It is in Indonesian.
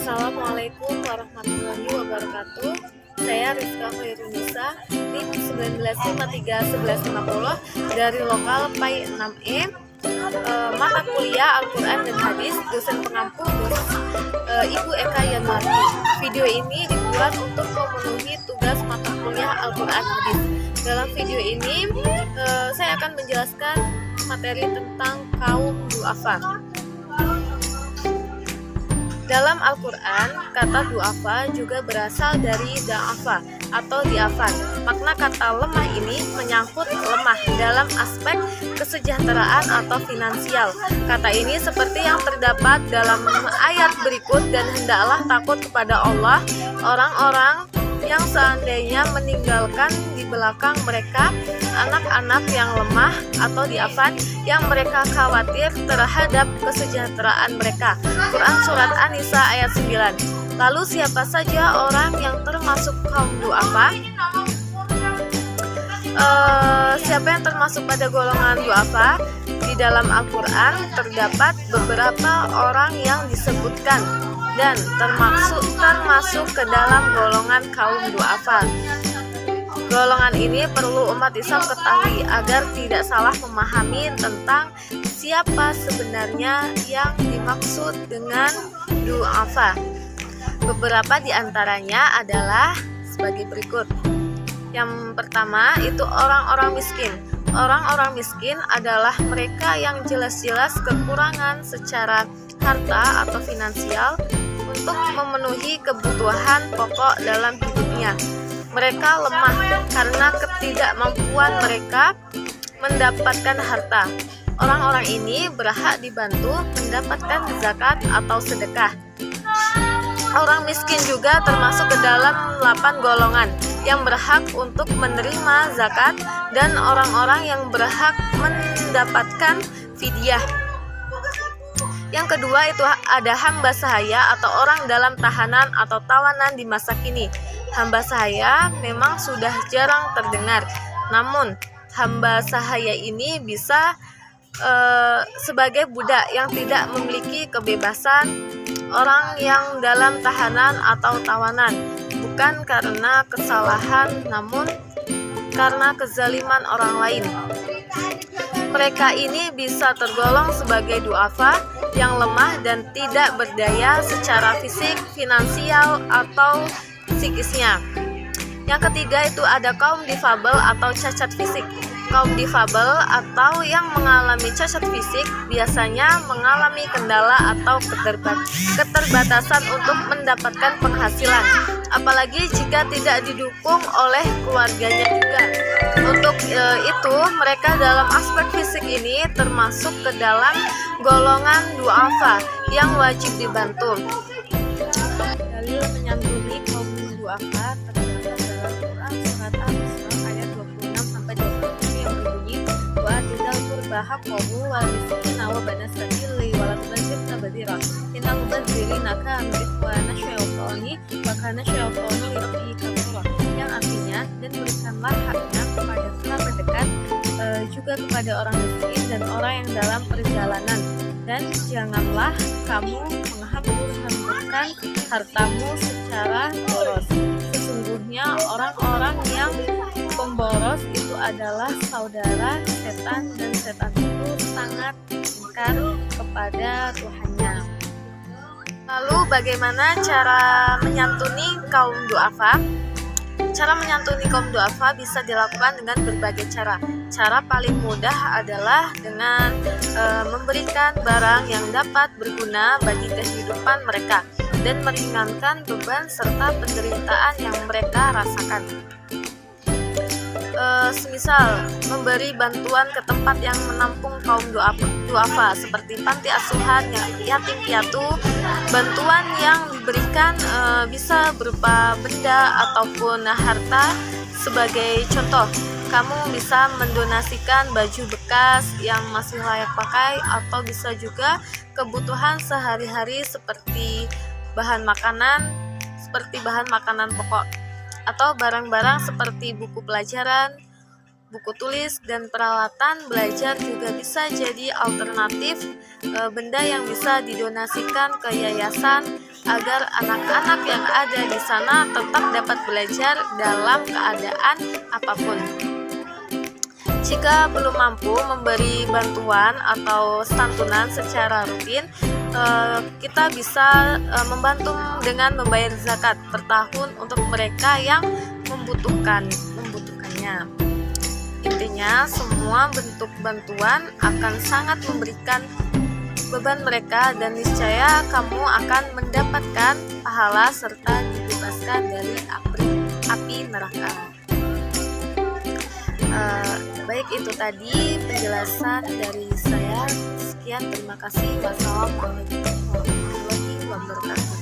Assalamualaikum warahmatullahi wabarakatuh. Saya Rizka Khairunisa, NIM 19531150 dari lokal PAI 6E, mata kuliah Al-Quran dan Hadis, dosen pengampu Ibu Eka Yanwarti. Video ini dibuat untuk memenuhi tugas mata kuliah Al-Quran Hadis. Dalam video ini saya akan menjelaskan materi tentang kaum du'afa. Dalam Al-Quran, kata du'afa juga berasal dari da'afa atau diafan. Makna kata lemah ini menyangkut lemah dalam aspek kesejahteraan atau finansial. Kata ini seperti yang terdapat dalam ayat berikut, dan hendaklah takut kepada Allah orang-orang yang seandainya meninggalkan di belakang mereka anak-anak yang lemah atau diafan, yang mereka khawatir terhadap kesejahteraan mereka. Quran Surat An-Nisa ayat 9. Lalu siapa saja orang yang termasuk kaum du'afa? Siapa yang termasuk pada golongan du'afa? Di dalam Al-Quran terdapat beberapa orang yang disebutkan dan termasuk ke dalam golongan kaum du'afa. Golongan ini perlu umat Islam ketahui agar tidak salah memahami tentang siapa sebenarnya yang dimaksud dengan du'afa. Beberapa di antaranya adalah sebagai berikut. Yang pertama itu orang-orang miskin. Orang-orang miskin adalah mereka yang jelas-jelas kekurangan secara harta atau finansial untuk memenuhi kebutuhan pokok dalam hidupnya. Mereka lemah karena ketidakmampuan mereka mendapatkan harta. Orang-orang ini berhak dibantu mendapatkan zakat atau sedekah. Orang miskin juga termasuk ke dalam 8 golongan yang berhak untuk menerima zakat dan orang-orang yang berhak mendapatkan fidyah. Yang kedua itu ada hamba sahaya atau orang dalam tahanan atau tawanan di masa kini. Hamba sahaya memang sudah jarang terdengar, namun hamba sahaya ini bisa sebagai budak yang tidak memiliki kebebasan, orang yang dalam tahanan atau tawanan, bukan karena kesalahan namun karena kezaliman orang lain. Mereka ini bisa tergolong sebagai du'afa yang lemah dan tidak berdaya secara fisik, finansial, atau psikisnya. Yang ketiga itu ada kaum difabel atau cacat fisik. Kaum difabel atau yang mengalami cacat fisik biasanya mengalami kendala atau keterbatasan untuk mendapatkan penghasilan, apalagi jika tidak didukung oleh keluarganya juga. Untuk itu mereka dalam aspek fisik ini termasuk ke dalam golongan du'afa yang wajib dibantu. Dalil menyantuni kaum du'afa terdapat dalam Quran Surat Al-Isra ayat 26-27 yang berbunyi, wa tidal qurba haqqahu wal miskina wa banas sabili wa la tubadzir tabdzira innal mubadzirina kanu ikhwana syaitani wa kana syaitanu lirabbihi kafura, yang artinya, dan berikanlah haknya kepada kerabat dekat, juga kepada orang miskin dan orang yang dalam perjalanan, dan janganlah kamu menghambur-hamburkan hartamu secara boros. Sesungguhnya orang-orang yang pemboros itu adalah saudara setan, dan setan itu sangat ingkar kepada Tuhannya. Lalu bagaimana cara menyantuni kaum du'afa? Cara menyantuni kaum du'afa bisa dilakukan dengan berbagai cara. Cara paling mudah adalah dengan memberikan barang yang dapat berguna bagi kehidupan mereka dan meringankan beban serta penderitaan yang mereka rasakan. Semisal memberi bantuan ke tempat yang menampung kaum du'afa seperti panti asuhan, yatim piatu. Bantuan yang diberikan bisa berupa benda ataupun harta. Sebagai contoh, kamu bisa mendonasikan baju bekas yang masih layak pakai, atau bisa juga kebutuhan sehari-hari seperti bahan makanan pokok, atau barang-barang seperti buku pelajaran, buku tulis, dan peralatan belajar juga bisa jadi alternatif benda yang bisa didonasikan ke yayasan agar anak-anak yang ada di sana tetap dapat belajar dalam keadaan apapun. Jika belum mampu memberi bantuan atau santunan secara rutin, kita bisa membantu dengan membayar zakat per tahun untuk mereka yang membutuhkannya. Intinya, semua bentuk bantuan akan sangat memberikan beban mereka, dan niscaya kamu akan mendapatkan pahala serta dibebaskan dari api neraka. Baik, itu tadi penjelasan dari saya. Sekian, terima kasih. Wassalamualaikum warahmatullahi wabarakatuh.